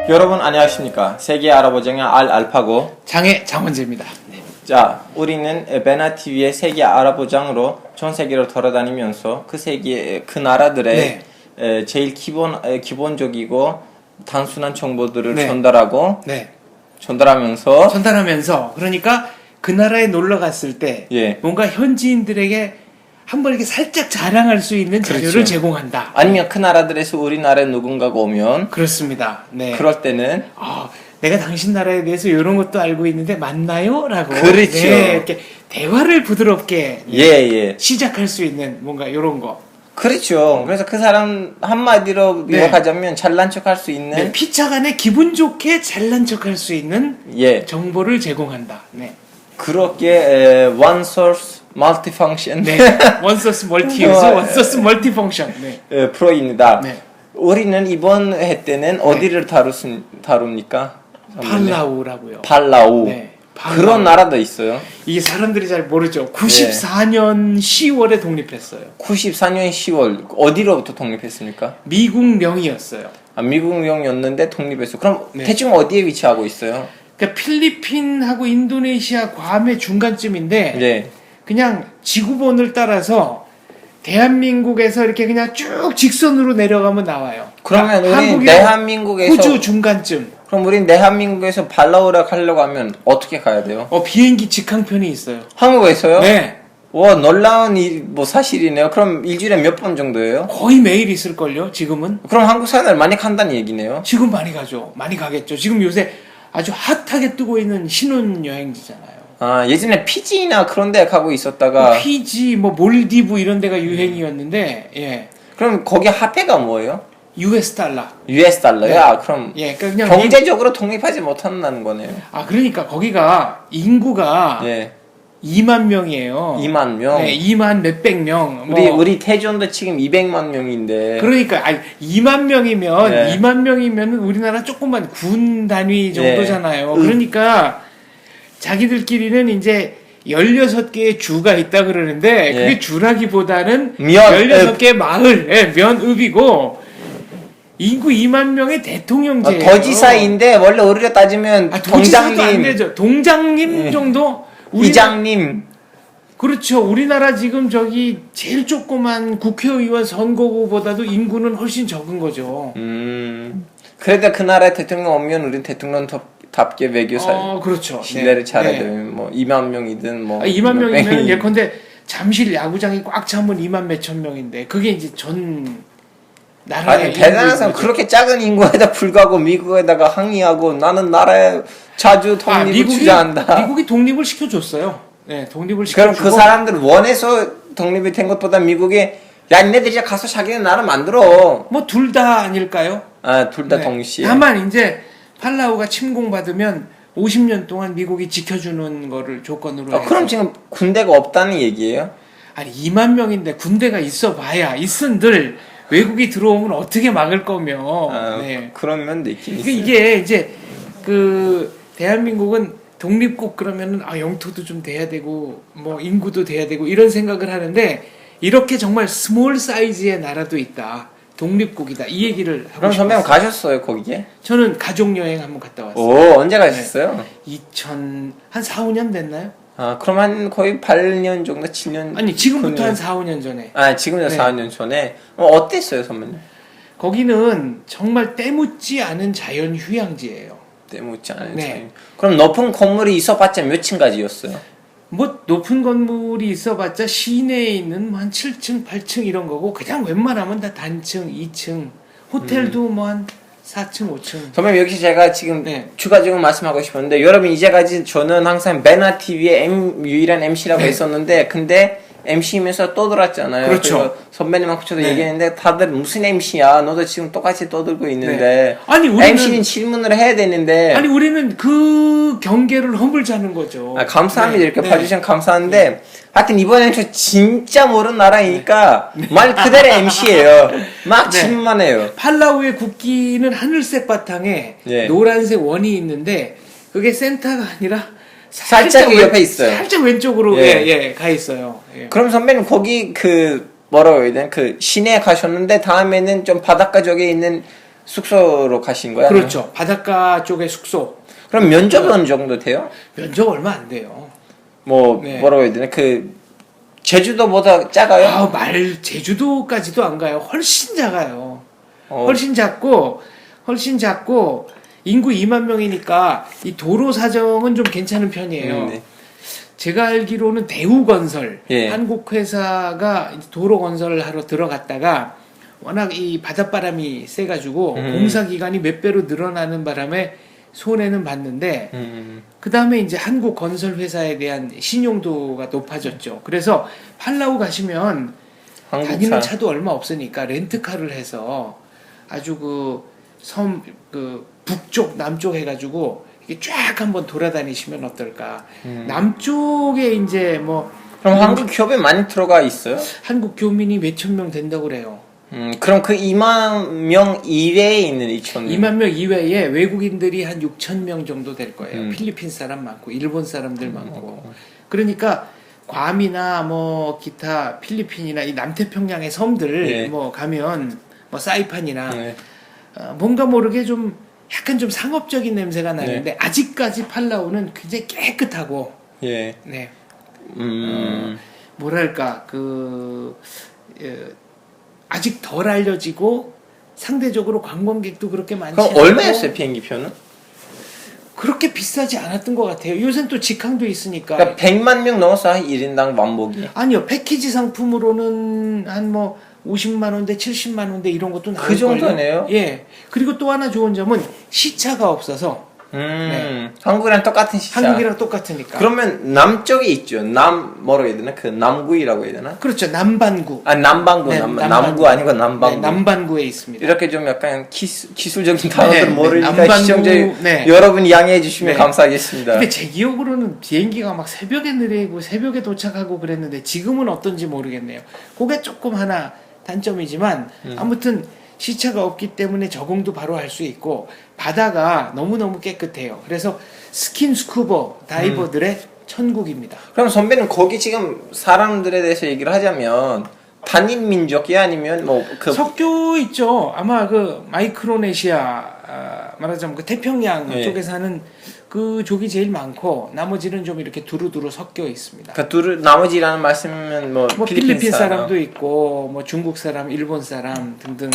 여러분 안녕하십니까? 세계 알아보장의 알파고 장의 장원재입니다. 네. 자, 우리는 베나TV의 세계 알아보장으로 전 세계를 돌아다니면서 그 세계 그 나라들의 제일 기본적이고 단순한 정보들을 전달하면서 그러니까 그 나라에 놀러 갔을 때 뭔가 현지인들에게 한번 이렇게 살짝 자랑할 수 있는 자료를 제공한다. 아니면 그 나라들에서 우리나라에 누군가가 오면 그렇습니다. 네. 그럴 때는 내가 당신 나라에 대해서 이런 것도 알고 있는데 맞나요? 라고 그렇죠. 이렇게 대화를 부드럽게 시작할 수 있는 뭔가 이런 거. 그렇죠. 그래서 그 사람 한마디로 요약하자면 잘난 척할 수 있는 피차간에 기분 좋게 잘난 척할 수 있는 정보를 제공한다. 네. 그렇게 one source multifunction one source multi use, one source multifunction 프로입니다. 우리는 이번 회 때는 어디를 다룹니까? 팔라우라고요. 팔라우. 그런 나라도 있어요. 이게 사람들이 잘 모르죠. 94년 10월에 독립했어요. 94년 10월 어디로부터 독립했습니까? 미국령이었어요. 미국령이었는데 독립했어요. 그럼 대충 어디에 위치하고 있어요? 그러니까 필리핀하고 인도네시아 괌의 중간쯤인데 그냥 지구본을 따라서 대한민국에서 이렇게 그냥 쭉 직선으로 내려가면 나와요. 그러면 우리 대한민국에서 호주 중간쯤. 그럼 우린 대한민국에서 발라우라 가려고 하면 어떻게 가야 돼요? 비행기 직항편이 있어요. 한국에서요? 네. 와, 놀라운 사실이네요. 그럼 일주일에 몇 번 정도예요? 거의 매일 있을걸요, 지금은? 그럼 한국 사람들 많이 간다는 얘기네요? 지금 많이 가죠. 많이 가겠죠. 지금 요새 아주 핫하게 뜨고 있는 신혼여행지잖아요. 예전에 피지나 그런 데 가고 있었다가 피지, 몰디브 이런 데가 유행이었는데, 그럼 거기 화폐가 뭐예요? US 달러. US 달러야? 그럼 그러니까 경제적으로 독립하지 못한다는 거네요. 그러니까 거기가 인구가 2만 명이에요. 2만 명? 2만 몇백 명. 우리 태존도 지금 200만 명인데. 그러니까, 2만 명이면 우리나라 조그만 군 단위 정도잖아요. 그러니까, 자기들끼리는 이제 16개의 주가 있다 그러는데, 그게 주라기보다는 16개의 마을, 면읍이고, 인구 2만 명의 대통령제예요. 도지사인데, 원래 우리가 따지면, 동장님. 안 되죠. 동장님 정도? 이장님. 그렇죠. 우리나라 지금 제일 조그만 국회의원 선거구보다도 인구는 훨씬 적은 거죠. 그래도 그 나라에 대통령 오면 우린 대통령답게 외교사 그렇죠. 신뢰를 잘해야 돼요. 2만 명이든 2만 명이면 예컨대 잠실 야구장이 꽉 차면 2만 몇천 명인데 그게 이제 전 나라의 대단한 사람 그렇게 작은 인구에다 불구하고 미국에다가 항의하고 나는 나라에 자주 독립을 주장한다. 미국이 독립을 시켜줬어요. 독립을 시켜주고. 그럼 그 사람들 원해서 독립이 된 것보다 미국이 야, 니네들이 가서 자기네 나라 만들어. 둘 다 아닐까요? 둘 다 동시에. 다만 이제 팔라우가 침공받으면 50년 동안 미국이 지켜주는 거를 조건으로 해서. 그럼 지금 군대가 없다는 얘기예요? 2만 명인데 군대가 있어봐야 있은들 외국이 들어오면 어떻게 막을 거며. 그런 면도 있긴 있어요. 이게 이제 대한민국은 독립국 그러면은 영토도 좀 돼야 되고 인구도 돼야 되고 이런 생각을 하는데 이렇게 정말 스몰 사이즈의 나라도 있다. 독립국이다. 이 얘기를 하고 그럼 싶었어요. 선배님 가셨어요, 거기에? 저는 가족여행 한번 갔다 왔어요. 오, 언제 가셨어요? 한 4, 5년 됐나요? 그럼 한 거의 8년 정도, 7년? 아니, 지금부터 한 4, 5년 전에. 지금부터 4, 5년 전에. 어땠어요, 선배님? 거기는 정말 때묻지 않은 자연 휴양지예요. 때묻지 않은 자연. 그럼 높은 건물이 있어봤자 몇 층까지였어요? 높은 건물이 있어봤자 시내에 있는 한 7층, 8층 이런 거고 그냥 웬만하면 다 단층, 2층 호텔도 한 4층, 5층. 선배님 여기서 제가 지금 추가적으로 말씀하고 싶었는데 여러분 이제까지 저는 항상 베나TV의 유일한 MC라고 했었는데 근데 MC면서 떠들었잖아요. 그렇죠. 선배님하고 저도 얘기했는데 다들 무슨 MC야? 너도 지금 똑같이 떠들고 있는데 우리는 MC는 질문을 해야 되는데 우리는 그 경계를 허물자는 거죠. 감사합니다. 이렇게 봐주시면 감사한데 하여튼 이번엔 저 진짜 모르는 나라이니까 말 그대로 MC예요. 막 질문만 해요. 팔라우의 국기는 하늘색 바탕에 노란색 원이 있는데 그게 센터가 아니라 살짝 옆에 있어요. 살짝 왼쪽으로 가 있어요. 그럼 선배님 거기 뭐라고 해야 되나 시내에 가셨는데 다음에는 좀 바닷가 쪽에 있는 숙소로 가신 거야? 그렇죠. 바닷가 쪽에 숙소. 그럼 면적은 어느 정도 돼요? 면적 얼마 안 돼요. 뭐 네. 뭐라고 해야 되나? 그 제주도보다 작아요? 아, 제주도까지도 안 가요. 훨씬 작아요. 어. 훨씬 작고 인구 2만 명이니까 이 도로 사정은 좀 괜찮은 편이에요. 네. 제가 알기로는 대우건설 예. 한국 회사가 도로 건설을 하러 들어갔다가 워낙 이 바닷바람이 세가지고 공사 기간이 몇 배로 늘어나는 바람에 손해는 봤는데 그 다음에 이제 한국 건설 회사에 대한 신용도가 높아졌죠. 그래서 팔라우 가시면 한국 다니는 사람. 차도 얼마 없으니까 렌트카를 해서 아주 북쪽 남쪽 해가지고 이게 쫙 한번 돌아다니시면 어떨까. 남쪽에 이제 뭐 그럼 한국 기업에 많이 들어가 있어요? 한국 교민이 몇천 명 된다고 그래요. 그럼 그 2만 명 이외에 있는 2천 명. 2만 명 이외에 외국인들이 한 6천 명 정도 될 거예요. 필리핀 사람 많고 일본 사람들 많고. 그러니까 괌이나 뭐 기타 필리핀이나 이 남태평양의 섬들 예. 뭐 가면 뭐 사이판이나 네. 뭔가 모르게 좀 약간 좀 상업적인 냄새가 나는데 아직까지 팔라우는 굉장히 깨끗하고 예. 네. 뭐랄까 아직 덜 알려지고 상대적으로 관광객도 그렇게 많지 그럼 않고 얼마였어요 비행기 표는? 그렇게 비싸지 않았던 것 같아요. 요새는 또 직항도 있으니까. 그러니까 100만 명 넘어서 한 1인당 왕복이. 아니요, 패키지 상품으로는 한 뭐 50만 원대, 70만 원대 이런 것도 나올 그 정도네요? 예. 그리고 또 하나 좋은 점은 시차가 없어서 한국이랑 똑같은 시차. 한국이랑 똑같으니까. 그러면 남쪽에 있죠. 뭐라고 해야 되나? 그 남구이라고 해야 되나? 그렇죠. 남반구. 아 남반구, 네, 남구 아니고 남반구. 네, 남반구에 있습니다. 이렇게 좀 약간 기술적인 단어들 네, 모르니까 남반구, 시청자 네. 여러분 양해해 주시면 네. 감사하겠습니다. 근데 제 기억으로는 비행기가 막 새벽에 내리고 새벽에 도착하고 그랬는데 지금은 어떤지 모르겠네요. 그게 조금 하나 단점이지만 아무튼 시차가 없기 때문에 적응도 바로 할 수 있고 바다가 너무너무 깨끗해요. 그래서 스킨스쿠버 다이버들의 천국입니다. 그럼 선배는 거기 지금 사람들에 대해서 얘기를 하자면 단일 민족이 아니면 뭐그 섞여 있죠. 아마 그 마이크로네시아 말하자면 그 태평양 네. 쪽에 사는 그 족이 제일 많고 나머지는 좀 이렇게 두루두루 섞여 있습니다. 그 나머지라는 말씀은 뭐 필리핀 사람도 있고 뭐 중국 사람, 일본 사람 등등.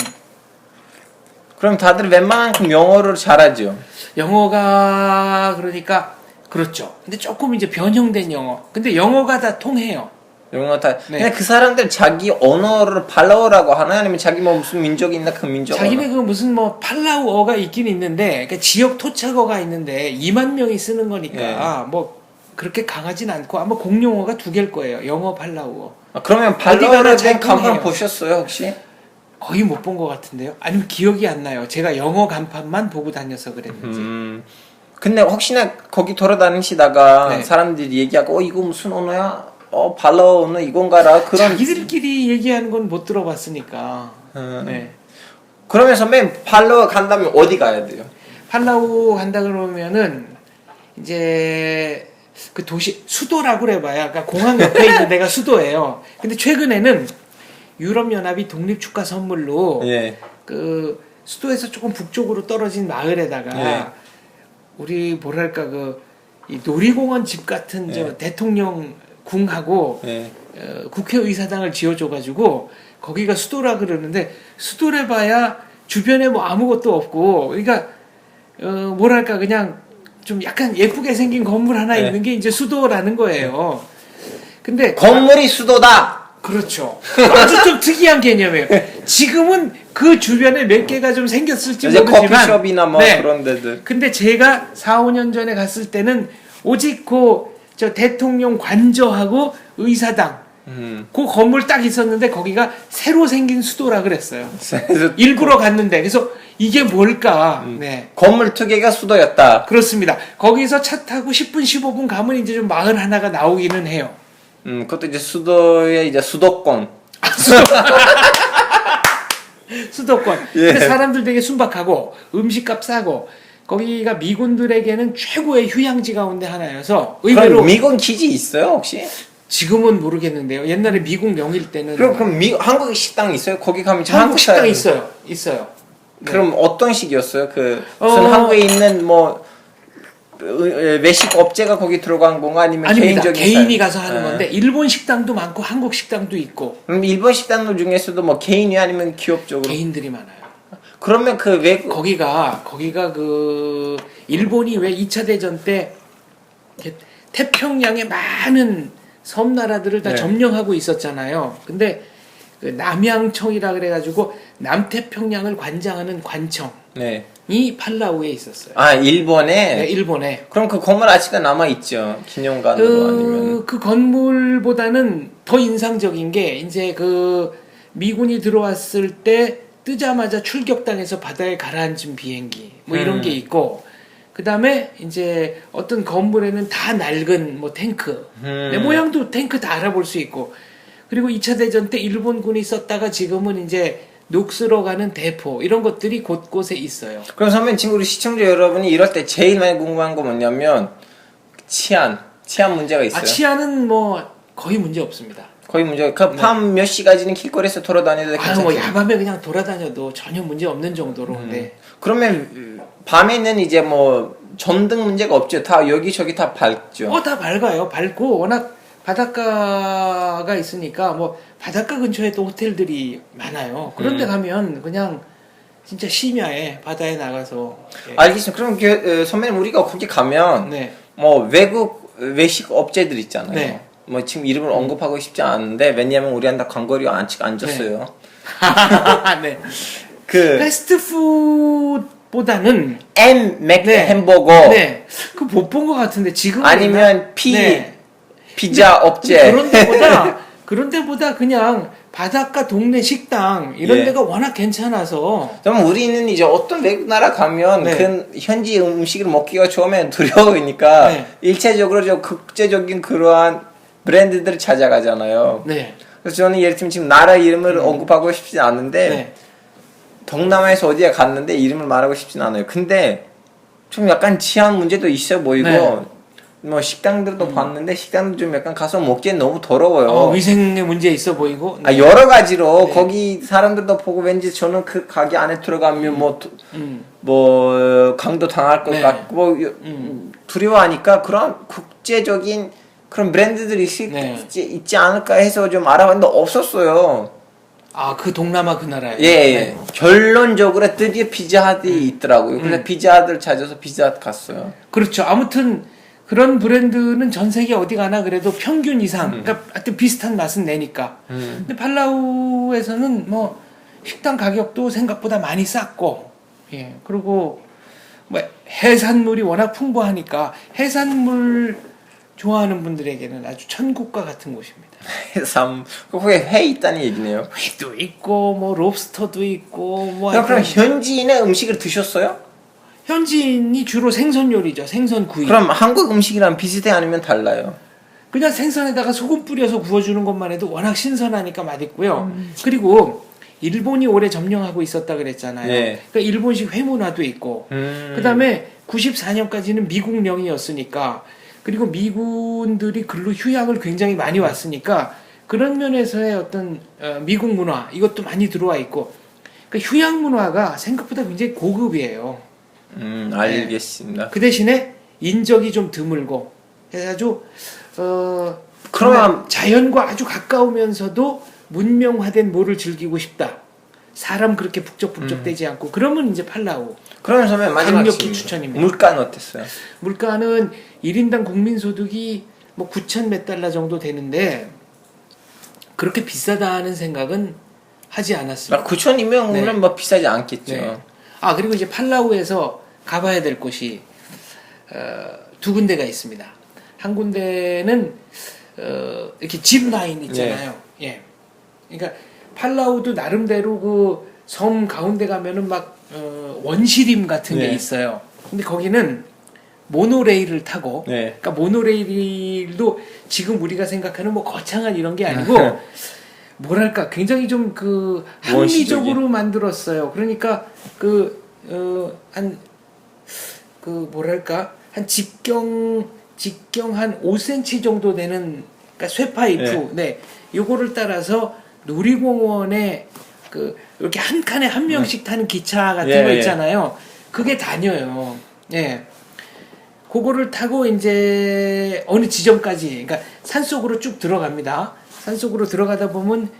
그럼 다들 웬만큼 영어를 잘하죠. 영어가 그러니까 그렇죠. 근데 조금 이제 변형된 영어. 근데 영어가 다 통해요. 영어 다. 네. 근데 그 사람들 자기 언어를 팔라우라고 하나 아니면 자기 뭐 무슨 민족이 있나 그 민족. 자기네 그 무슨 뭐 팔라우어가 있긴 있는데 그러니까 지역 토착어가 있는데 2만 명이 쓰는 거니까 뭐 그렇게 강하진 않고 아마 공용어가 두 개일 거예요. 영어 팔라우어. 그러면 어디 가나 팔라우에 잘 대한 간판 통해요. 보셨어요 혹시? 거의 못 본 것 같은데요. 아니면 기억이 안 나요. 제가 영어 간판만 보고 다녀서 그랬는지. 근데 혹시나 거기 돌아다니시다가 네. 사람들이 얘기하고 이거 무슨 언어야? 팔라우 언어 이건가라 그런. 자기들끼리 얘기하는 건 못 들어봤으니까. 네. 그러면 선배님 팔라우 간다면 어디 가야 돼요? 팔라우 간다 그러면은 이제 그 도시 수도라고 그래봐야 그러니까 공항 옆에 있는 데가 수도예요. 근데 최근에는 유럽 연합이 독립 축하 선물로 예. 그 수도에서 조금 북쪽으로 떨어진 마을에다가 예. 우리 뭐랄까 이 놀이공원 집 같은 예. 저 대통령 궁하고 예. 국회의사당을 지어줘가지고 거기가 수도라 그러는데 수도래봐야 주변에 뭐 아무것도 없고 그러니까 뭐랄까 그냥 좀 약간 예쁘게 생긴 건물 하나 네. 있는 게 이제 수도라는 거예요. 근데 건물이 수도다. 그렇죠. 아주 좀 특이한 개념이에요. 지금은 그 주변에 몇 개가 좀 생겼을지 이제 모르지만 커피숍이나 뭐 네. 그런 데들. 근데 제가 4, 5년 전에 갔을 때는 오직 저 대통령 관저하고 의사당 그 건물 딱 있었는데 거기가 새로 생긴 수도라 그랬어요. 일부러 갔는데 그래서 이게 뭘까? 네. 건물 두 개가 수도였다. 그렇습니다. 거기서 차 타고 10분 15분 가면 이제 좀 마을 하나가 나오기는 해요. 그것도 이제 수도의 이제 수도권. 수도권. 예. 근데 사람들 되게 순박하고 음식값 싸고 거기가 미군들에게는 최고의 휴양지 가운데 하나여서 의외로 그럼 미군 기지 있어요 혹시? 지금은 모르겠는데요. 옛날에 미국 명일 때는 그럼 한국 식당 있어요? 거기 가면 한국 식당 있어요. 그럼 어떤 식이었어요? 그 무슨 한국에 있는 뭐 외식 업체가 거기 들어간 건가 아니면 아닙니다. 개인적인 개인이 사람? 가서 하는 건데 일본 식당도 많고 한국 식당도 있고 그럼 일본 식당들 중에서도 뭐 개인이 아니면 기업 쪽으로? 개인들이 많아요. 그러면 그 외국 거기가 그 일본이 왜 2차 대전 때 이렇게 태평양의 많은 섬나라들을 다 네. 점령하고 있었잖아요. 근데 그 남양청이라 그래가지고 남태평양을 관장하는 관청이 네. 팔라우에 있었어요. 아 일본에? 네, 일본에. 그럼 그 건물 아직도 남아 있죠. 기념관으로 아니면 그 건물보다는 더 인상적인 게 이제 그 미군이 들어왔을 때 뜨자마자 출격당해서 바다에 가라앉은 비행기 뭐 이런 게 있고 그 다음에 이제 어떤 건물에는 다 낡은 뭐 탱크 내 모양도 탱크 다 알아볼 수 있고 그리고 2차 대전 때 일본군이 썼다가 지금은 이제 녹슬어 가는 대포 이런 것들이 곳곳에 있어요. 그럼 선배님 지금 우리 시청자 여러분이 이럴 때 제일 많이 궁금한 거 뭐냐면 치안 문제가 있어요. 치안은 뭐 거의 문제 없습니다. 거의 문제가 그밤 몇 시까지는 길거리에서 돌아다녀도 괜찮아요. 뭐 야밤에 그냥 돌아다녀도 전혀 문제 없는 정도로. 네. 그러면 밤에는 이제 뭐 전등 문제가 없죠. 다 여기저기 다 밝죠. 다 밝아요. 밝고 워낙 바닷가가 있으니까 뭐 바닷가 근처에 또 호텔들이 많아요. 그런데 가면 그냥 진짜 심야에 바다에 나가서 알겠습니다. 그럼 선배님 우리가 거기 가면 네. 뭐 외국 외식 업체들 있잖아요. 네. 뭐 지금 이름을 언급하고 싶지 않은데 왜냐하면 우리한테 광고료 안 줬어요. 네. 그 패스트푸드보다는 맥 네. 햄버거 네. 그 못 본 것 같은데 지금 아니면 네. 피자 업체 그런 데보다 그냥 바닷가 동네 식당 이런 예. 데가 워낙 괜찮아서 그럼 우리는 이제 어떤 외국 나라 가면 네. 그 현지 음식을 먹기가 처음엔 두려우니까 네. 일차적으로 저 국제적인 그러한 브랜드들을 찾아가잖아요. 네. 그래서 저는 예를 들면 지금 나라 이름을 언급하고 싶지 않은데 네. 동남아에서 어디에 갔는데 이름을 말하고 싶진 않아요. 근데 좀 약간 치안 문제도 있어 보이고 네. 뭐 식당들도 봤는데 식당도 좀 약간 가서 먹기엔 너무 더러워요. 위생에 문제 있어 보이고 아, 여러 가지로 네. 거기 사람들도 보고 왠지 저는 그 가게 안에 들어가면 음. 뭐 강도 당할 것 네. 같고 뭐 두려워하니까 그런 국제적인 그런 브랜드들이 네. 있지 않을까 해서 좀 알아봤는데 없었어요. 그 동남아 그 나라에. 예, 예. 결론적으로 드디어 피자핫이 있더라고요. 그래서 피자핫을 찾아서 피자핫 갔어요. 그렇죠. 아무튼 그런 브랜드는 전 세계 어디 가나 그래도 평균 이상, 그러니까 하여튼 비슷한 맛은 내니까. 근데 팔라우에서는 뭐 식당 가격도 생각보다 많이 쌌고, 예. 그리고 뭐 해산물이 워낙 풍부하니까 해산물 좋아하는 분들에게는 아주 천국과 같은 곳입니다. 해삼, 거기에 회 있다는 얘기네요. 회도 있고 뭐 롭스터도 있고 뭐 그럼 현지인의 음식을 드셨어요? 현지인이 주로 생선 요리죠. 생선 구이. 그럼 한국 음식이랑 비슷해 아니면 달라요? 그냥 생선에다가 소금 뿌려서 구워주는 것만 해도 워낙 신선하니까 맛있고요. 그리고 일본이 오래 점령하고 있었다 그랬잖아요. 네. 그러니까 일본식 회 문화도 있고 그다음에 94년까지는 미국령이었으니까 그리고 미군들이 근로 휴양을 굉장히 많이 왔으니까 그런 면에서의 어떤 미국 문화 이것도 많이 들어와 있고 그러니까 휴양 문화가 생각보다 굉장히 고급이에요. 알겠습니다. 그 대신에 인적이 좀 드물고 아주 그러면 자연과 아주 가까우면서도 문명화된 뭐를 즐기고 싶다. 사람 그렇게 북적북적대지 않고 그러면 이제 팔라우. 그러면 선배님 마지막 강력히 질문. 추천입니다. 물가는 어땠어요? 물가는 1인당 국민소득이 뭐 9천 몇 달러 정도 되는데 그렇게 비싸다는 생각은 하지 않았습니다. 9천이면 네. 물론 뭐 비싸지 않겠죠. 네. 그리고 이제 팔라우에서 가봐야 될 곳이 두 군데가 있습니다. 한 군데는 이렇게 짚 라인 있잖아요. 예. 그러니까 팔라우도 나름대로 그 섬 가운데 가면은 막 원시림 같은 게 네. 있어요. 근데 거기는 모노레일을 타고, 네. 그러니까 모노레일도 지금 우리가 생각하는 뭐 거창한 이런 게 아니고 뭐랄까 굉장히 좀 그 합리적으로 만들었어요. 그러니까 한 직경 한 5cm 정도 되는 그러니까 쇠파이프, 네, 요거를 따라서 놀이공원에 그 이렇게 한 칸에 한 명씩 타는 기차 같은 예, 거 예. 있잖아요. 그게 다녀요. 예. 그거를 타고 이제 어느 지점까지, 그러니까 산속으로 쭉 들어갑니다. 산속으로 들어가다 보면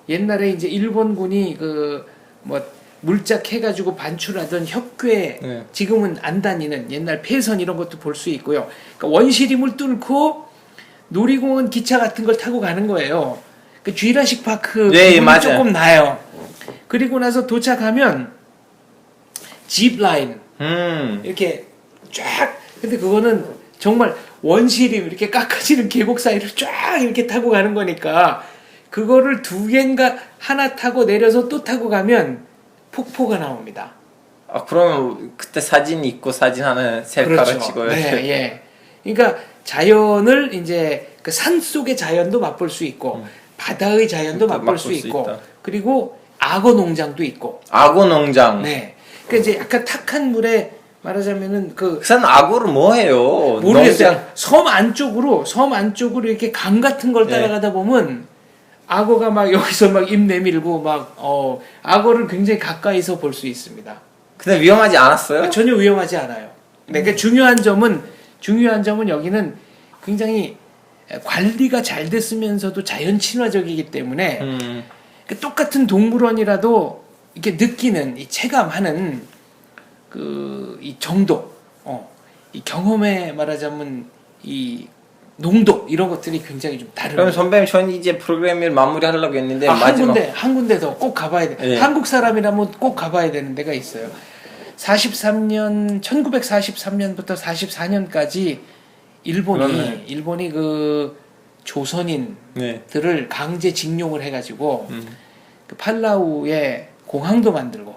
옛날에 이제 일본군이 그 뭐 물짝 해가지고 반출하던 혁괴, 네. 지금은 안 다니는 옛날 폐선 이런 것도 볼 수 있고요. 그러니까 원시림을 뚫고 놀이공원 기차 같은 걸 타고 가는 거예요. 그 쥐라식 파크 예, 기분이 맞아요. 조금 나요. 그리고 나서 도착하면 집 라인 이렇게 쫙, 근데 그거는 정말 원시림 이렇게 깎아지는 계곡 사이를 쫙 이렇게 타고 가는 거니까 그거를 두 개인가 하나 타고 내려서 또 타고 가면 폭포가 나옵니다. 아, 그럼 그때 사진 있고 사진 하나 셀카로 찍어요. 네, 예. 그러니까 자연을 이제 그 산 속의 자연도 맛볼 수 있고 바다의 자연도 맛볼 수 있고 있다. 그리고 악어 농장도 있고. 악어 농장. 네. 그러니까 이제 약간 탁한 물에 말하자면은 그 산 악어를 뭐 해요? 모르겠어요. 농장. 섬 안쪽으로 이렇게 강 같은 걸 네. 따라가다 보면 악어가 막 여기서 막 입 내밀고 막 악어를 굉장히 가까이서 볼 수 있습니다. 근데 위험하지 않았어요? 전혀 위험하지 않아요. 네, 그러니까 중요한 점은 여기는 굉장히 관리가 잘 됐으면서도 자연 친화적이기 때문에 그 똑같은 동물원이라도 이렇게 느끼는 이 체감하는 그 이 정도, 이 경험에 말하자면 이 농도 이런 것들이 굉장히 좀 다릅니다. 그럼 선배님 전 이제 프로그램을 마무리하려고 했는데 마지막 한 군데 더 꼭 가봐야 돼. 예. 한국 사람이라면 꼭 가봐야 되는 데가 있어요. 1943년부터 44년까지 그러네. 일본이 그 조선인들을 네. 강제 징용을 해가지고 그 팔라우에 공항도 만들고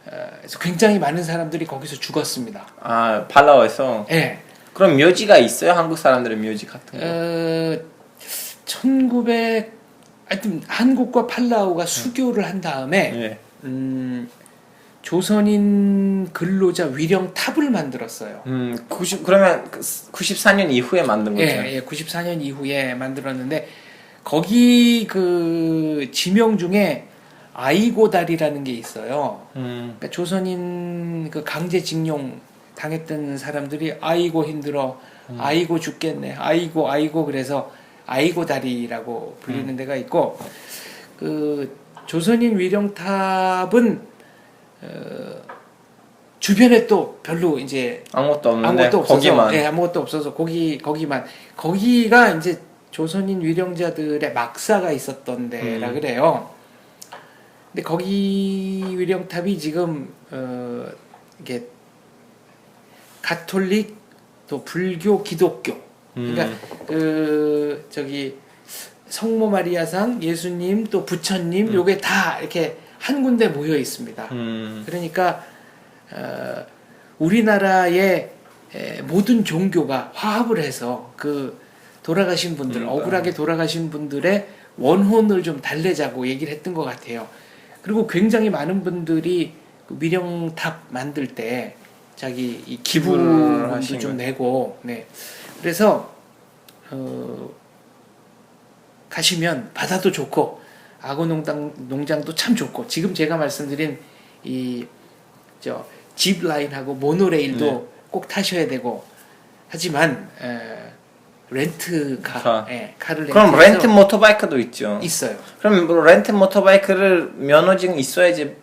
그래서 굉장히 많은 사람들이 거기서 죽었습니다. 아, 팔라워에서. 예. 그럼 묘지가 있어요? 한국 사람들의 묘지 같은 거? ha여튼 한국과 팔라우가 수교를 한 다음에 예. 조선인 근로자 위령 탑을 만들었어요. 그러면 94년 이후에 만든 거죠? 예, 94년 이후에 만들었는데 거기 그 지명 중에 아이고다리라는 게 있어요. 그러니까 조선인 그 강제징용 당했던 사람들이 아이고 힘들어, 아이고 죽겠네, 아이고 그래서 아이고다리라고 불리는 데가 있고 그 조선인 위령탑은 주변에 또 별로 이제 아무것도 없는데 없어서, 거기만. 네, 아무것도 없어서 거기가 이제 조선인 위령자들의 막사가 있었던 데라 그래요. 근데 거기 위령탑이 지금 이게 가톨릭 또 불교 기독교 그러니까 그 저기 성모 마리아상 예수님 또 부처님 요게 다 이렇게 한 군데 모여 있습니다. 그러니까 우리나라의 모든 종교가 화합을 해서 그 돌아가신 분들 억울하게 돌아가신 분들의 원혼을 좀 달래자고 얘기를 했던 것 같아요. 그리고 굉장히 많은 분들이 그 미령탑 만들 때 자기 이 기부를 좀 내고 네 그래서 가시면 바다도 좋고 악어 농장도 참 좋고 지금 제가 말씀드린 이 집 라인하고 모노레일도 꼭 타셔야 되고 하지만 렌트카 카를 그럼 렌트 모터바이크도 있죠. 있어요. 그럼 뭐 렌트 모터바이크를 면허증 있어야지.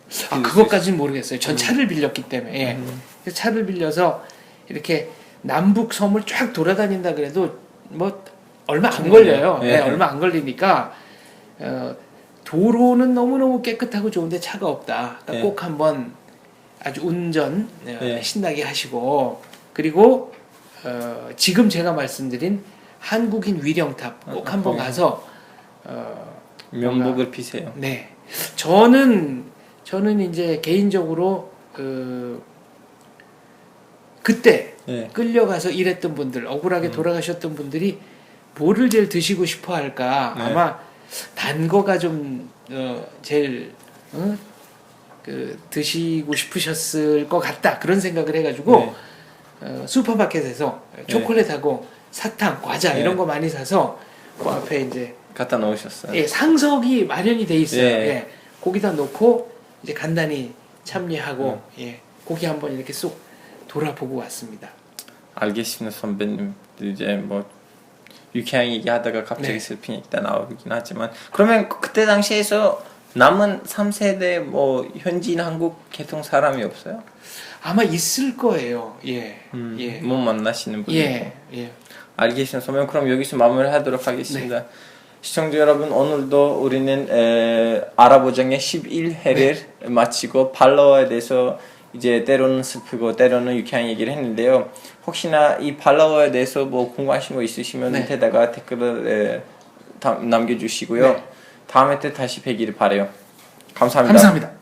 그것까지는 모르겠어요. 전 차를 빌렸기 때문에 그래서 차를 빌려서 이렇게 남북 섬을 쫙 돌아다닌다 그래도 뭐 얼마 안 걸려요. 예. 얼마 안 걸리니까 도로는 너무너무 깨끗하고 좋은데 차가 없다. 그러니까 꼭 한번 아주 운전 신나게 하시고 그리고 지금 제가 말씀드린 한국인 위령탑 꼭 한번 가서 면목을 피세요. 네, 저는 이제 개인적으로 그때 끌려가서 일했던 분들 억울하게 돌아가셨던 분들이 뭐를 제일 드시고 싶어 할까? 아마 단 거가 좀 제일 그 드시고 싶으셨을 것 같다 그런 생각을 해가지고 슈퍼마켓에서 초콜릿하고 사탕, 과자 이런 거 많이 사서 그 앞에 이제 갖다 놓으셨어요. 예, 상석이 마련이 돼 있어요. 예. 예. 거기다 놓고 이제 간단히 참여하고 예, 거기 한번 이렇게 쏙 돌아보고 왔습니다. 알겠습니다, 선배님. 이제 뭐 유쾌한 얘기하다가 갑자기 네. 슬픈 얘기가 나오긴 하지만 그러면 그때 당시에서 남은 3세대 뭐 현지인 한국 계통 사람이 없어요? 아마 있을 거예요. 예. 예. 못 만나시는 분이. 예. 예. 알겠습니다. 선배님 그럼 여기서 마무리하도록 하겠습니다. 시청자 여러분 오늘도 우리는 알아보장의 11회를 마치고 팔로워에 대해서 이제 때로는 슬프고 때로는 유쾌한 얘기를 했는데요. 혹시나 이 팔로워에 대해서 뭐 궁금하신 거 있으시면 네. 밑에다가 댓글을 남겨주시고요. 네. 다음에 또 다시 뵈기를 바래요. 감사합니다. 감사합니다.